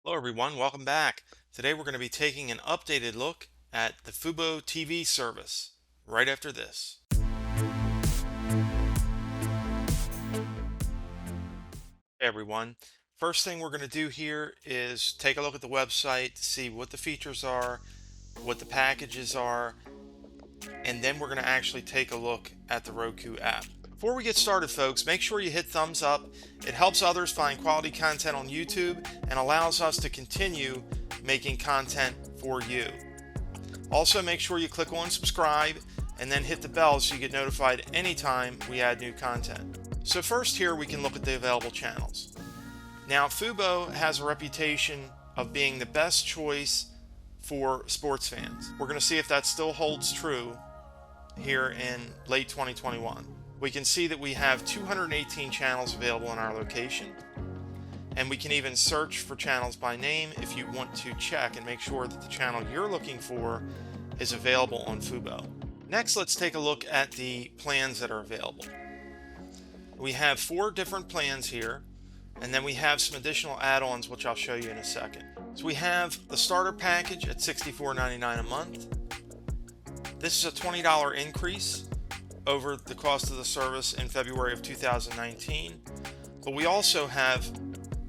Hello everyone, welcome back. Today we're going to be taking an updated look at the Fubo TV service right after this. Hey everyone, first thing we're going to do here is take a look at the website to see what the features are, what the packages are, and then we're going to actually take a look at the Roku app. Before we get started, folks, make sure you hit thumbs up. It helps others find quality content on YouTube and allows us to continue making content for you. Also, make sure you click on subscribe and then hit the bell so you get notified anytime we add new content. So first here we can look at the available channels. Now, Fubo has a reputation of being the best choice for sports fans. We're going to see if that still holds true here in late 2021. We can see that we have 218 channels available in our location, and we can even search for channels by name if you want to check and make sure that the channel you're looking for is available on Fubo. Next, let's take a look at the plans that are available. We have 4 different plans here, and then we have some additional add-ons which I'll show you in a second. So we have the starter package at $64.99 a month. This is a $20 increase over the cost of the service in February of 2019, but we also have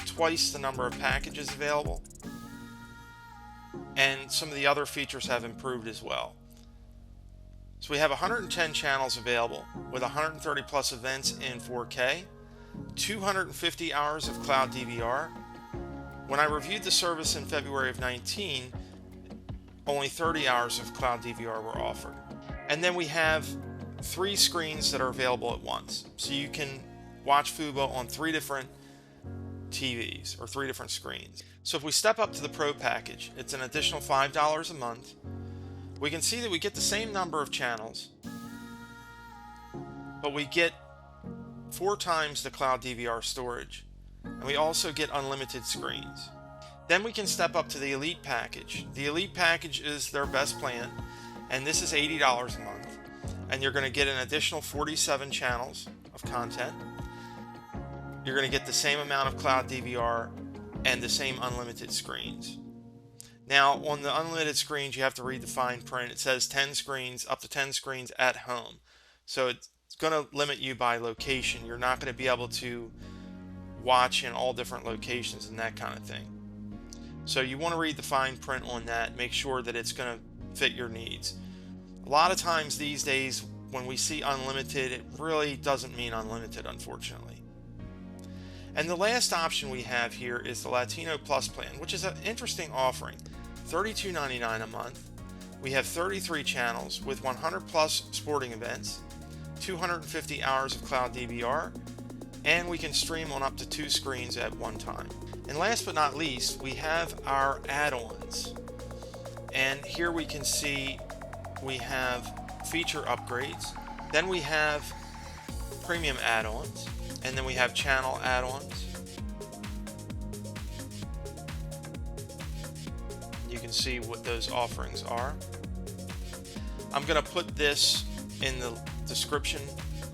twice the number of packages available, and some of the other features have improved as well. So we have 110 channels available with 130 plus events in 4K, 250 hours of cloud DVR. When I reviewed the service in February of 19, only 30 hours of cloud DVR were offered. And then we have 3 screens that are available at once. So you can watch Fubo on 3 different TVs or 3 different screens. So if we step up to the Pro package, it's an additional $5 a month. We can see that we get the same number of channels, but we get 4 times the cloud DVR storage, and we also get unlimited screens. Then we can step up to the Elite package. The Elite package is their best plan, and this is $80 a month. And you're going to get an additional 47 channels of content. You're going to get the same amount of cloud DVR and the same unlimited screens. Now, on the unlimited screens, you have to read the fine print. It says 10 screens, up to 10 screens at home. So it's going to limit you by location. You're not going to be able to watch in all different locations and that kind of thing. So you want to read the fine print on that. Make sure that it's going to fit your needs. A lot of times these days when we see unlimited, it really doesn't mean unlimited, unfortunately. And the last option we have here is the Latino Plus plan, which is an interesting offering. $32.99 a month. We have 33 channels with 100 plus sporting events, 250 hours of cloud DVR, and we can stream on up to 2 screens at one time. And last but not least, we have our add-ons. And here we can see we have feature upgrades, then we have premium add-ons, and then we have channel add-ons. You can see what those offerings are. I'm going to put this in the description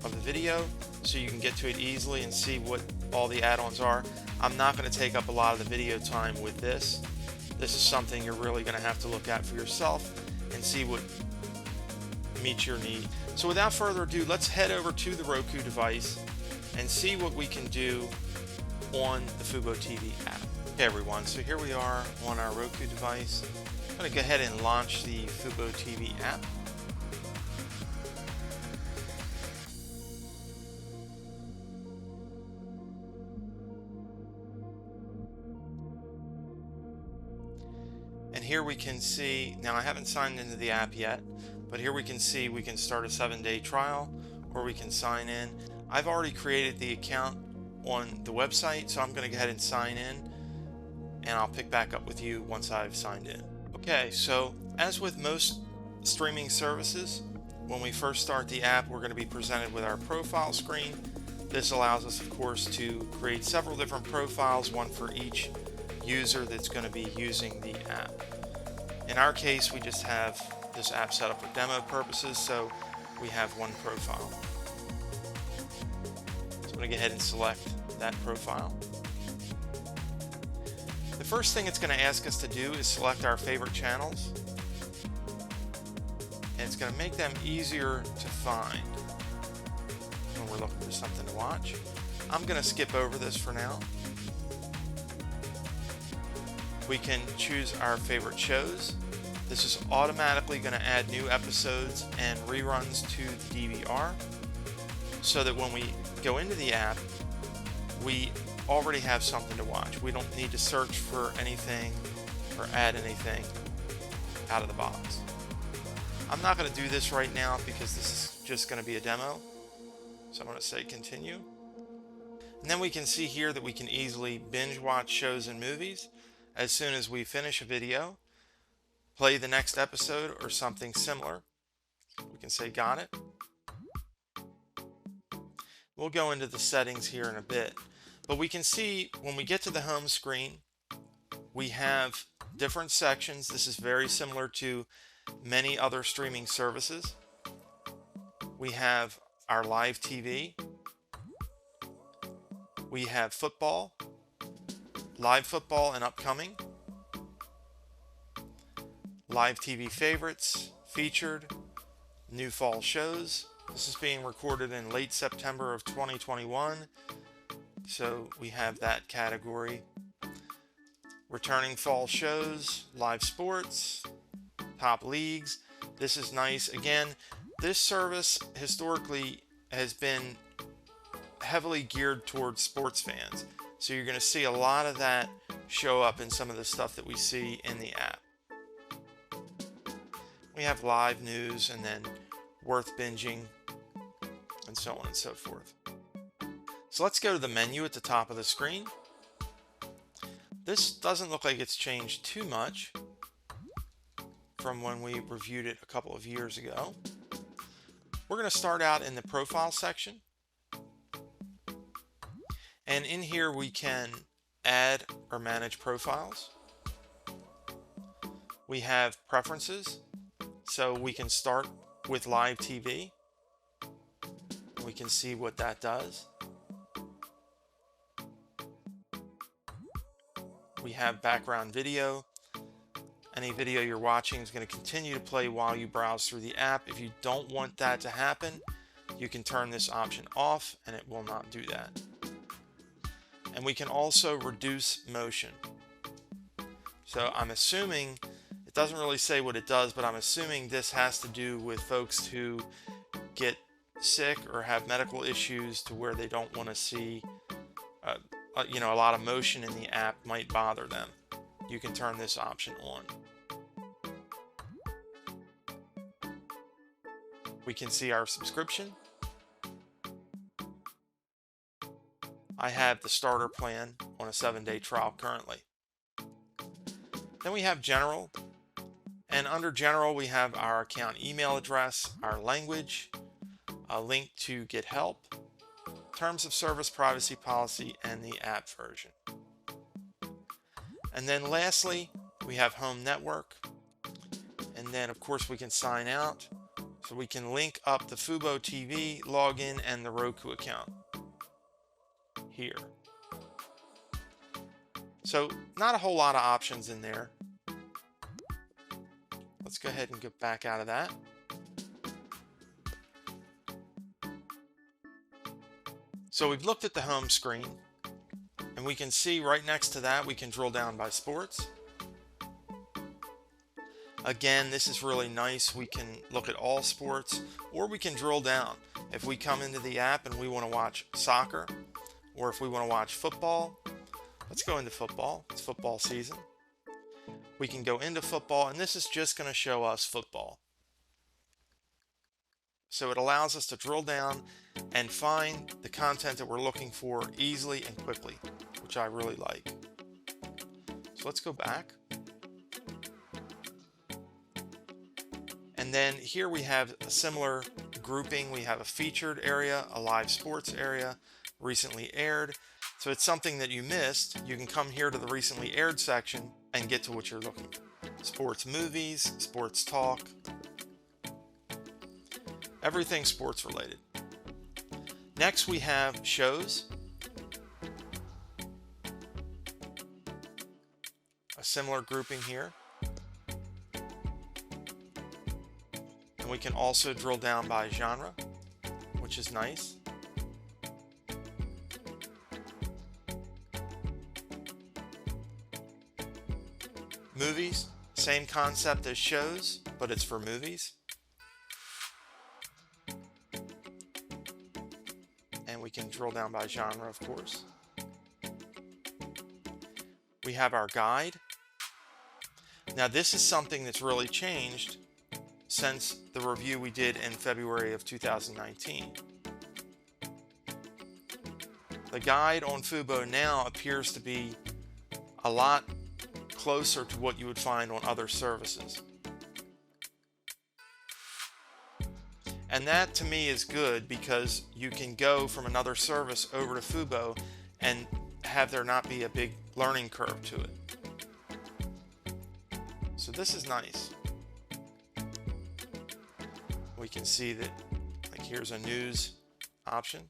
of the video so you can get to it easily and see what all the add-ons are. I'm not going to take up a lot of the video time with this. This is something you're really going to have to look at for yourself and see what meets your need. So without further ado, let's head over to the Roku device and see what we can do on the Fubo TV app. Okay everyone, so here we are on our Roku device. I'm going to go ahead and launch the Fubo TV app. And here we can see, now I haven't signed into the app yet, but here we can see we can start a 7-day trial or we can sign in. I've already created the account on the website, so I'm going to go ahead and sign in, and I'll pick back up with you once I've signed in. Okay, so as with most streaming services, when we first start the app, we're going to be presented with our profile screen. This allows us, of course, to create several different profiles, one for each user that's going to be using the app. In our case, we just have this app set up for demo purposes, so we have one profile. So I'm going to go ahead and select that profile. The first thing it's going to ask us to do is select our favorite channels, and it's going to make them easier to find when we're looking for something to watch. I'm going to skip over this for now. We can choose our favorite shows. This is automatically going to add new episodes and reruns to the DVR, so that when we go into the app, we already have something to watch. We don't need to search for anything or add anything out of the box. I'm not going to do this right now because this is just going to be a demo. So I'm going to say continue. And then we can see here that we can easily binge watch shows and movies as soon as we finish a video, play the next episode or something similar. We can say got it. We'll go into the settings here in a bit, but we can see when we get to the home screen, we have different sections. This is very similar to many other streaming services. We have our live TV. We have football, live football and upcoming, live TV favorites, featured, new fall shows. This is being recorded in late September of 2021, so we have that category. Returning fall shows, live sports, top leagues. This is nice. Again, this service historically has been heavily geared towards sports fans, so you're going to see a lot of that show up in some of the stuff that we see in the app. We have live news and then worth binging and so on and so forth. So let's go to the menu at the top of the screen. This doesn't look like it's changed too much from when we reviewed it a couple of years ago. We're going to start out in the profile section. And in here we can add or manage profiles. We have preferences, so we can start with live TV. We can see what that does. We have background video. Any video you're watching is going to continue to play while you browse through the app. If you don't want that to happen, you can turn this option off and it will not do that. And we can also reduce motion. So I'm assuming, it doesn't really say what it does, but I'm assuming this has to do with folks who get sick or have medical issues to where they don't want to see a lot of motion in the app might bother them. You can turn this option on. We can see our subscription. I have the starter plan on a 7-day trial currently. Then we have general, and under general we have our account email address, our language, a link to get help, terms of service, privacy policy, and the app version. And then lastly, we have home network, and then of course we can sign out, so we can link up the Fubo TV login and the Roku account here. So not a whole lot of options in there. Let's go ahead and get back out of that. So we've looked at the home screen, and we can see right next to that we can drill down by sports. Again, this is really nice. We can look at all sports, or we can drill down. If we come into the app and we want to watch soccer, or if we want to watch football, let's go into football. It's football season. We can go into football, and this is just going to show us football. So it allows us to drill down and find the content that we're looking for easily and quickly, which I really like. So let's go back. And then here we have a similar grouping. We have a featured area, a live sports area, recently aired. So it's something that you missed. You can come here to the recently aired section and get to what you're looking for. Sports movies, sports talk, everything sports related. Next we have shows. similar grouping here. And we can also drill down by genre, which is nice. Movies, same concept as shows, but it's for movies. And we can drill down by genre, of course. We have our guide. Now this is something that's really changed since the review we did in February of 2019. The guide on Fubo now appears to be a lot closer to what you would find on other services. And that to me is good because you can go from another service over to Fubo and have there not be a big learning curve to it. So this is nice. We can see that, like, here's a news option.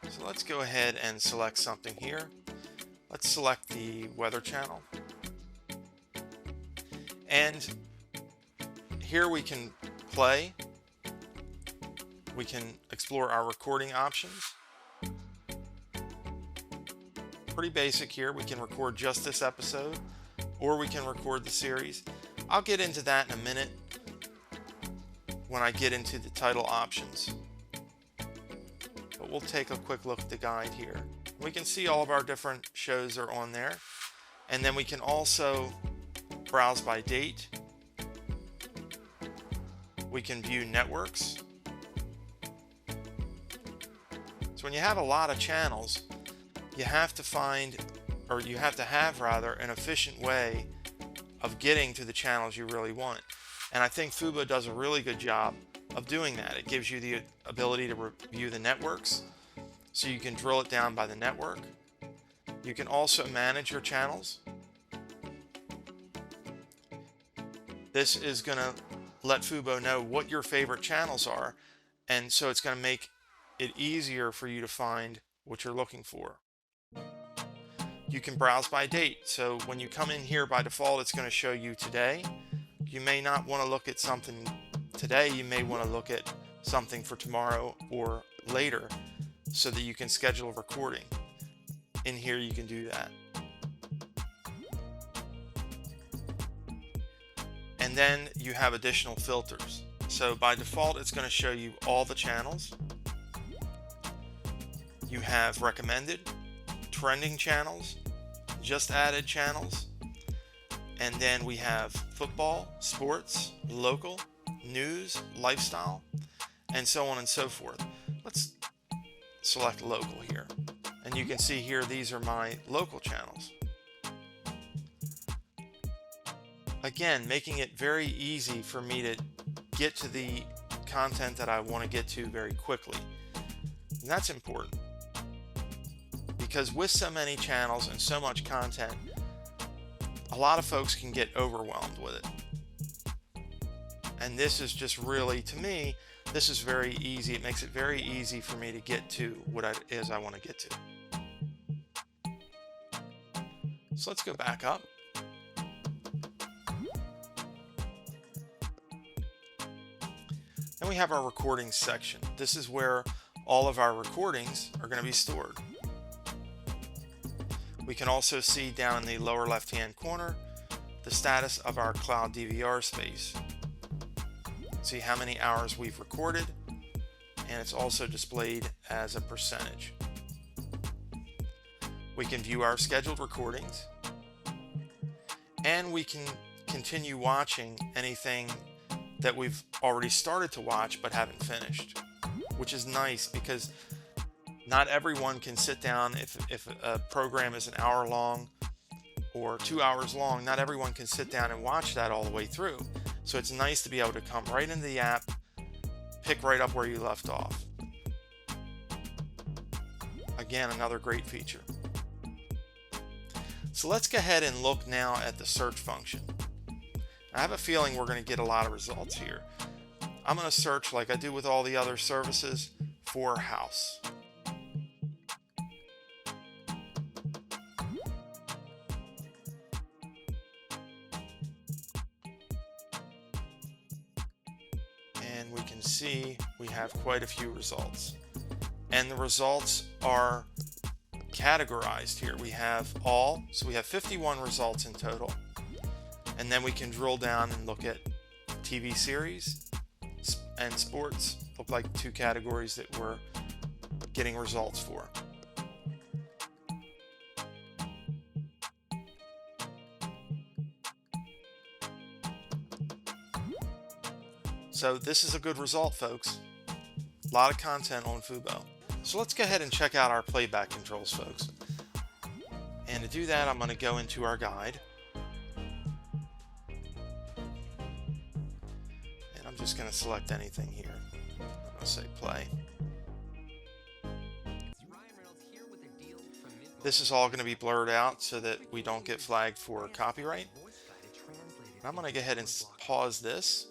So let's go ahead and select something here. Let's select the weather channel. And here we can play. We can explore our recording options. Pretty basic here. We can record just this episode, or we can record the series. I'll get into that in a minute when I get into the title options. But we'll take a quick look at the guide here. We can see all of our different shows are on there. And then we can also browse by date. We can view networks. So when you have a lot of channels, you have to find, or you have to have rather, an efficient way of getting to the channels you really want. And I think Fubo does a really good job of doing that. It gives you the ability to review the networks, so you can drill it down by the network. You can also manage your channels. This is going to let Fubo know what your favorite channels are, and so it's going to make it easier for you to find what you're looking for. You can browse by date, so when you come in here by default it's going to show you today. You may not want to look at something today, you may want to look at something for tomorrow or later so that you can schedule a recording. In here you can do that. And then you have additional filters. So by default it's going to show you all the channels. You have recommended, trending channels, just added channels, and then we have football, sports, local, news, lifestyle, and so on and so forth. Let's select local here, and you can see here these are my local channels. Again, making it very easy for me to get to the content that I want to get to very quickly. And that's important, because with so many channels and so much content, a lot of folks can get overwhelmed with it. And this is just really, to me, this is very easy. It makes it very easy for me to get to what it is I want to get to. So let's go back up. Then we have our recordings section. This is where all of our recordings are going to be stored. We can also see down in the lower left hand corner the status of our cloud DVR space. See how many hours we've recorded, and it's also displayed as a percentage. We can view our scheduled recordings, and we can continue watching anything that we've already started to watch but haven't finished, which is nice because not everyone can sit down. If a program is an hour long or 2 hours long, not everyone can sit down and watch that all the way through. So it's nice to be able to come right into the app, pick right up where you left off. Again, another great feature. So let's go ahead and look now at the search function. I have a feeling we're going to get a lot of results here. I'm going to search like I do with all the other services for house. and we can see we have quite a few results. And the results are categorized here. We have all, so we have 51 results in total. And then we can drill down and look at TV series and sports. Look like two categories that we're getting results for. So this is a good result, folks. A lot of content on Fubo. So let's go ahead and check out our playback controls, folks. And to do that, I'm going to go into our guide. And I'm just going to select anything here. I'm going to say play. This is all going to be blurred out so that we don't get flagged for copyright. I'm going to go ahead and pause this.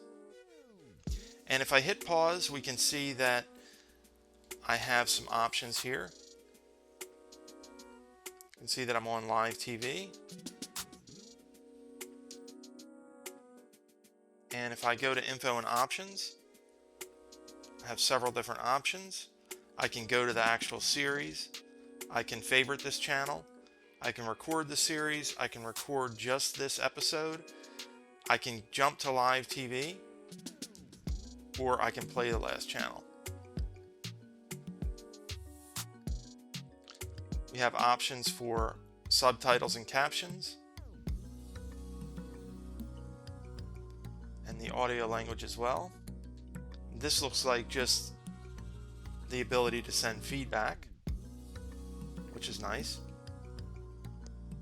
And if I hit pause, we can see that I have some options here. You can see that I'm on live TV. And if I go to info and options, I have several different options. I can go to the actual series. I can favorite this channel. I can record the series. I can record just this episode. I can jump to live TV, or I can play the last channel. We have options for subtitles and captions, and the audio language as well. This looks like just the ability to send feedback, which is nice.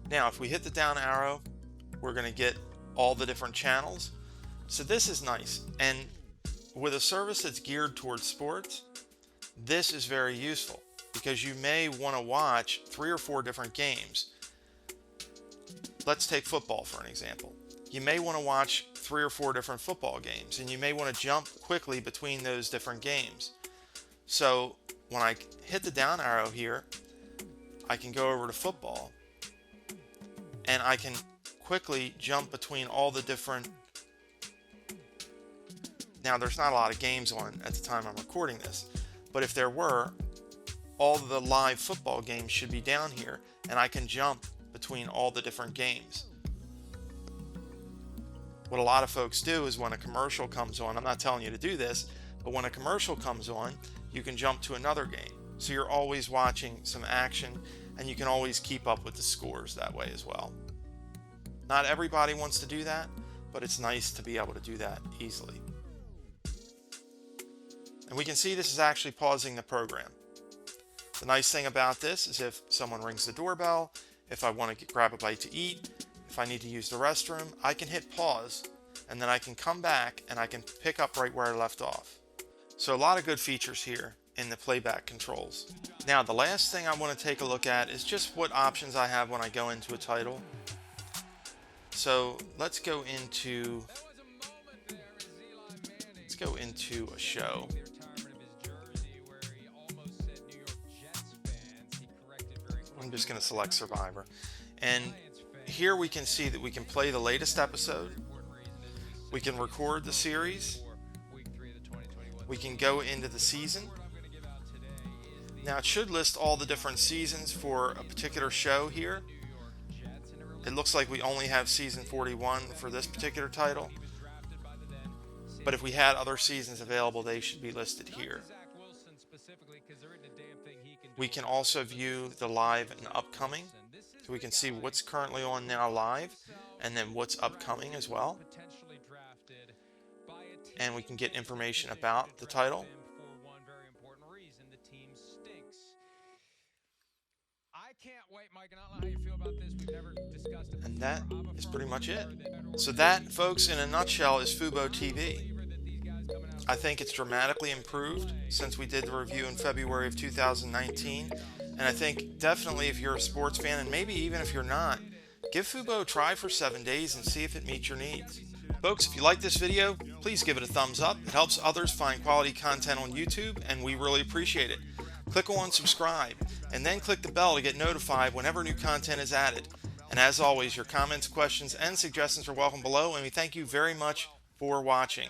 Now, if we hit the down arrow, we're going to get all the different channels. So this is nice. And with a service that's geared towards sports, this is very useful because you may want to watch 3 or 4 different games. Let's take football for an example. You may want to watch 3 or 4 different football games, and you may want to jump quickly between those different games. So when I hit the down arrow here, I can go over to football, and I can quickly jump between all the different. Now, there's not a lot of games on at the time I'm recording this, but if there were, all of the live football games should be down here, and I can jump between all the different games. What a lot of folks do is when a commercial comes on, I'm not telling you to do this, but when a commercial comes on, you can jump to another game. So you're always watching some action, and you can always keep up with the scores that way as well. Not everybody wants to do that, but it's nice to be able to do that easily. And we can see this is actually pausing the program. The nice thing about this is if someone rings the doorbell, if I want to grab a bite to eat, if I need to use the restroom, I can hit pause, and then I can come back and I can pick up right where I left off. So a lot of good features here in the playback controls. Now, the last thing I want to take a look at is just what options I have when I go into a title. So let's go into a show. I'm just going to select Survivor. And here we can see that we can play the latest episode. We can record the series. We can go into the season. Now, it should list all the different seasons for a particular show here. It looks like we only have season 41 for this particular title. But if we had other seasons available, they should be listed here. We can also view the live and upcoming. So we can see what's currently on now live, and then what's upcoming as well. And we can get information about the title. And that is pretty much it. So that, folks, in a nutshell, is Fubo TV. I think it's dramatically improved since we did the review in February of 2019. And I think definitely if you're a sports fan, and maybe even if you're not, give Fubo a try for 7 days and see if it meets your needs. Folks, if you like this video, please give it a thumbs up. It helps others find quality content on YouTube, and we really appreciate it. Click on subscribe, and then click the bell to get notified whenever new content is added. And as always, your comments, questions, and suggestions are welcome below, and we thank you very much for watching.